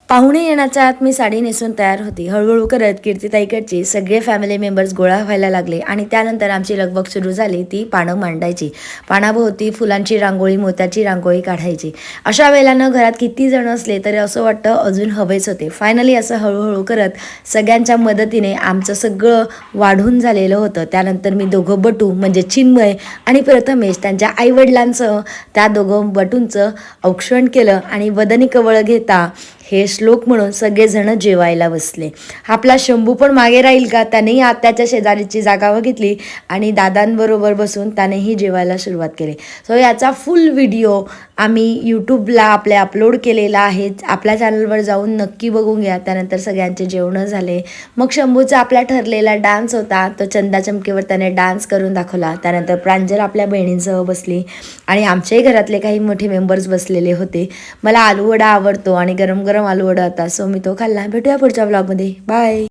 पाहुणे येण्याच्या आत मी साडी नेसून तयार होती. हळूहळू करत कीर्तिताईकडचे सगळे फॅमिली मेंबर्स गोळा व्हायला लागले आणि त्यानंतर आमची लगबग सुरू झाली ती पानं मांडायची. पानाभोवती फुलांची रांगोळी, मोत्याची रांगोळी काढायची. अशा वेळेला घरात किती जण असले तरी असं वाटतं अजून हवेच होते. फायनली असं हळूहळू करत सगळ्यांच्या मदतीने आमचं सगळं वाढून झालेलं होतं. त्यानंतर मी दोघं बटू म्हणजे चिन्मय आणि प्रथमेश त्यांच्या आईवडिलांसह त्या दोघं बटूंचं औक्षण केलं आणि वदनी कवळ घेता हे श्लोक म्हणून सगळेजण जेवायला बसले. आपला शंभू पण मागे राहील का, त्यानेही आत्याच्या शेजारीची जागा बघितली आणि दादांबरोबर बसून त्यानेही जेवायला सुरुवात केली. सो याचा फुल व्हिडिओ आम्ही यूट्यूबला आपल्या अपलोड केलेला आहे. आपल्या चॅनलवर जाऊन नक्की बघून घ्या. त्यानंतर सगळ्यांचे जेवणं झाले. मग शंभूचा आपला ठरलेला डान्स होता, तो चंदा चमकीवर त्याने डान्स करून दाखवला. त्यानंतर प्रांजल आपल्या बहिणींसह बसली आणि आमच्याही घरातले काही मोठे मेंबर्स बसलेले होते. मला आलूवडा आवडतो आणि गरम गरम आलूवडा होता, सो मी तो खाल्ला. भेटूया पुढच्या ब्लॉगमध्ये. बाय.